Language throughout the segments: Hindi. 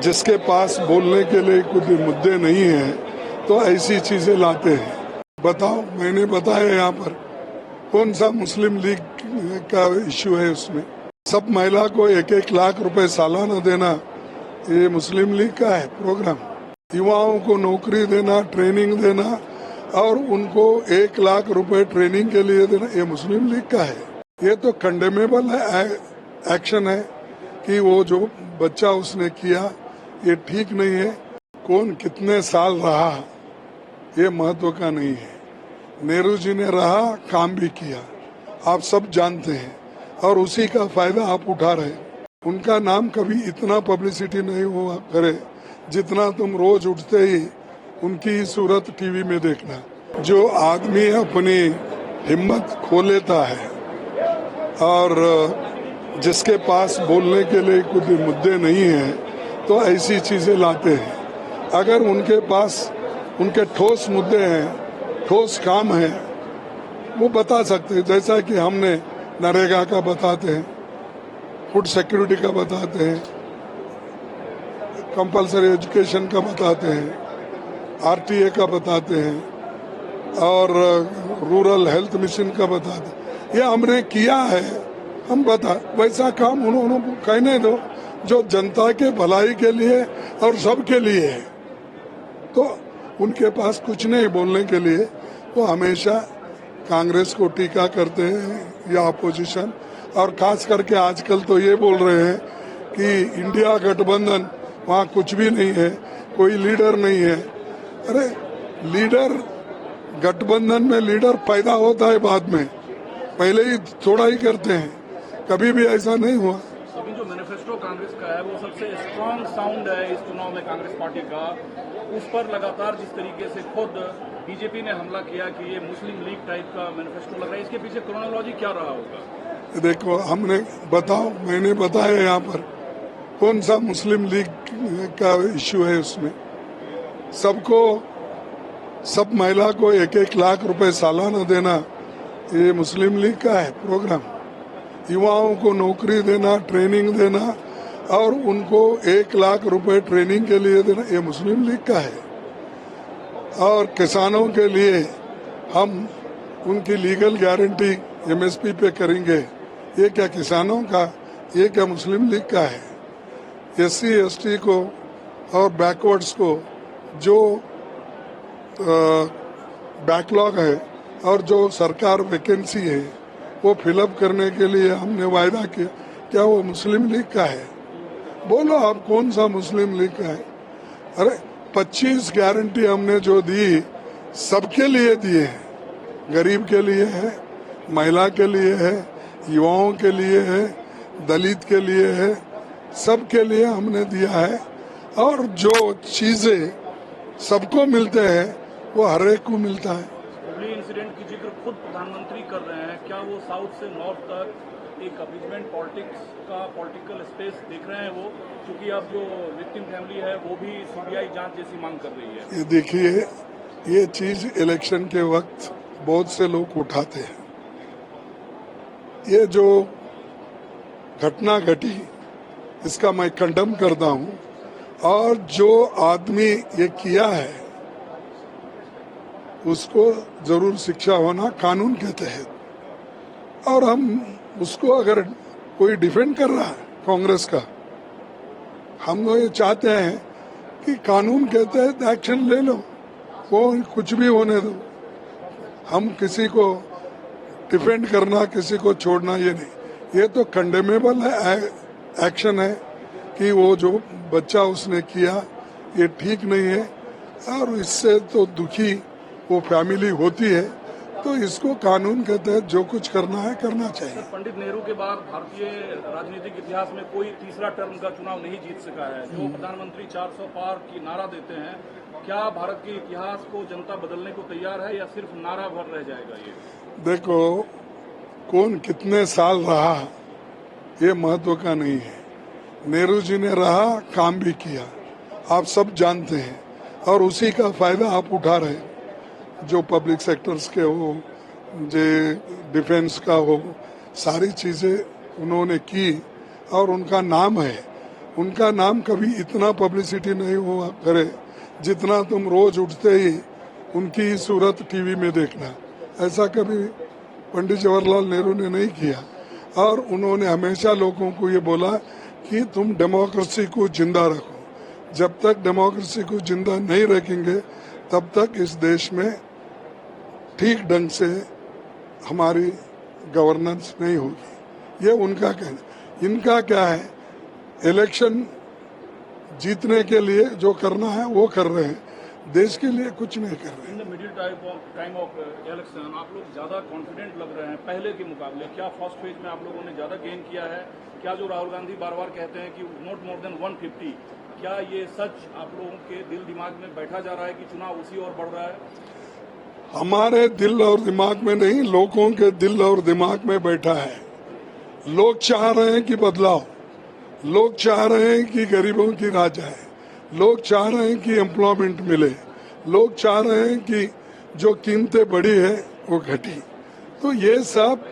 जिसके पास बोलने के लिए कुछ मुद्दे नहीं हैं तो ऐसी चीजें लाते हैं। बताओ, मैंने बताया यहाँ पर कौन सा मुस्लिम लीग का इश्यू है उसमें। सब महिला को 1-1 लाख रुपए सालाना देना ये मुस्लिम लीग का है प्रोग्राम। युवाओं को नौकरी देना, ट्रेनिंग देना और उनको 1 लाख रुपए ट्रेनिंग के लिए देना ये मुस्लिम लीग का है। ये तो कंडेमेबल है, एक्शन है कि वो जो बच्चा उसने किया ये ठीक नहीं है। कौन कितने साल रहा ये महत्व का नहीं है। नेहरू जी ने रहा, काम भी किया, आप सब जानते हैं और उसी का फायदा आप उठा रहे हैं। उनका नाम कभी इतना पब्लिसिटी नहीं हुआ करे जितना तुम रोज उठते ही उनकी सूरत टीवी में देखना। जो आदमी अपनी हिम्मत खो लेता है और जिसके पास बोलने के लिए कुछ मुद्दे नहीं हैं तो ऐसी चीजें लाते हैं। अगर उनके पास उनके ठोस मुद्दे हैं, ठोस काम है, वो बता सकते हैं। जैसा कि हमने नरेगा का बताते हैं, फूड सिक्योरिटी का बताते हैं, कंपलसरी एजुकेशन का बताते हैं, आरटीए का बताते हैं और रूरल हेल्थ मिशन का बताते हैं। ये हमने किया है, हम बता वैसा काम उन्होंने कहने दो जो जनता के भलाई के लिए और सबके लिए है। तो उनके पास कुछ नहीं बोलने के लिए, वो हमेशा कांग्रेस को टीका करते हैं या अपोजिशन। और खास करके आजकल तो ये बोल रहे हैं कि इंडिया गठबंधन, वहाँ कुछ भी नहीं है, कोई लीडर नहीं है। अरे लीडर, गठबंधन में लीडर पैदा होता है बाद में, पहले ही थोड़ा ही करते हैं, कभी भी ऐसा नहीं हुआ। अभी जो मैनिफेस्टो कांग्रेस का है वो सबसे स्ट्रांग साउंड है इस चुनाव में कांग्रेस पार्टी का। उस पर लगातार जिस तरीके से खुद बीजेपी ने हमला किया कि ये मुस्लिम लीग टाइप का मैनिफेस्टो लग रहा है, इसके पीछे क्रोनोलॉजी क्या रहा होगा? देखो, हमने बताओ, मैंने बताया यहाँ पर कौन सा मुस्लिम लीग का इश्यू है उसमें। सबको, सब महिला को 1-1 लाख रुपए सालाना देना ये मुस्लिम लीग का है प्रोग्राम। युवाओं को नौकरी देना, ट्रेनिंग देना और उनको 1 लाख रुपए ट्रेनिंग के लिए देना ये मुस्लिम लीग का है। और किसानों के लिए हम उनकी लीगल गारंटी एमएसपी पे करेंगे, ये क्या किसानों का, ये क्या मुस्लिम लीग का है? एससी एसटी को और बैकवर्ड्स को जो बैकलॉग है और जो सरकार वैकेंसी है वो फिलअप करने के लिए हमने वायदा किया, क्या वो मुस्लिम लीग का है? बोलो आप, कौन सा मुस्लिम लीग का है? अरे 25 गारंटी हमने जो दी सबके लिए दिए हैं, गरीब के लिए है, महिला के लिए है, युवाओं के लिए है, दलित के लिए है, सबके लिए हमने दिया है। और जो चीजें सबको मिलते हैं वो हर एक को मिलता है। हुबली इंसिडेंट की जिक्र खुद प्रधानमंत्री कर रहे हैं, क्या वो साउथ से नॉर्थ तक एक अपीजमेंट पॉलिटिक्स का पॉलिटिकल स्पेस देख रहे हैं वो? क्योंकि अब जो विक्टिम फैमिली है वो भी सीबीआई जांच जैसी मांग कर रही है। ये देखिए, ये चीज इलेक्शन के वक्त बहुत से लोग उठाते हैं। ये जो घटना घटी इसका मैं कंडम करता हूँ, और जो आदमी ये किया है उसको जरूर शिक्षा होना कानून के तहत। और हम उसको, अगर कोई डिफेंड कर रहा है कांग्रेस का, हम तो ये चाहते हैं कि कानून के तहत एक्शन ले लो, वो कुछ भी होने दो। हम किसी को डिफेंड करना, किसी को छोड़ना ये नहीं। ये तो कंडेमेबल है, एक्शन है कि वो जो बच्चा उसने किया ये ठीक नहीं है और इससे तो दुखी वो फैमिली होती है। तो इसको कानून के तहत जो कुछ करना है करना चाहिए। पंडित नेहरू के बाद भारतीय राजनीतिक इतिहास में कोई तीसरा टर्म का चुनाव नहीं जीत सका है। जो प्रधानमंत्री 400 पार की नारा देते हैं, क्या भारत के इतिहास को जनता बदलने को तैयार है या सिर्फ नारा भर रह जाएगा? ये देखो, कौन कितने साल रहा ये महत्व का नहीं है। नेहरू जी ने रहा, काम भी किया, आप सब जानते हैं और उसी का फायदा आप उठा रहे हैं। जो पब्लिक सेक्टर्स के हो, जो डिफेंस का हो, सारी चीजें उन्होंने की और उनका नाम है। उनका नाम कभी इतना पब्लिसिटी नहीं हुआ करे जितना तुम रोज उठते ही उनकी सूरत टीवी में देखना। ऐसा कभी पंडित जवाहरलाल नेहरू ने नहीं किया। और उन्होंने हमेशा लोगों को ये बोला कि तुम डेमोक्रेसी को जिंदा रखो। जब तक डेमोक्रेसी को जिंदा नहीं रखेंगे तब तक इस देश में ठीक ढंग से हमारी गवर्नेंस नहीं होगी। ये उनका कहना। इनका क्या है, इलेक्शन जीतने के लिए जो करना है वो कर रहे हैं, देश के लिए कुछ नहीं कर रहे हैं। In the middle time of election आप लोग ज्यादा कॉन्फिडेंट लग रहे हैं पहले के मुकाबले। क्या फर्स्ट फेज में आप लोगों ने ज्यादा गेन किया है? क्या जो राहुल गांधी बार बार कहते हैं कि नॉट मोर देन 150, क्या ये सच आप लोगों के दिल दिमाग में बैठा जा रहा है कि चुनाव उसी ओर बढ़ रहा है? हमारे दिल और दिमाग में नहीं, लोगों के दिल और दिमाग में बैठा है। लोग चाह रहे हैं कि बदलाव, लोग चाह रहे हैं कि गरीबों की राज आए, लोग चाह रहे हैं कि एम्प्लॉयमेंट मिले, लोग चाह रहे हैं कि जो कीमतें बढ़ी है वो घटी। तो ये सब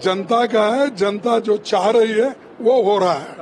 जनता का है, जनता जो चाह रही है वो हो रहा है।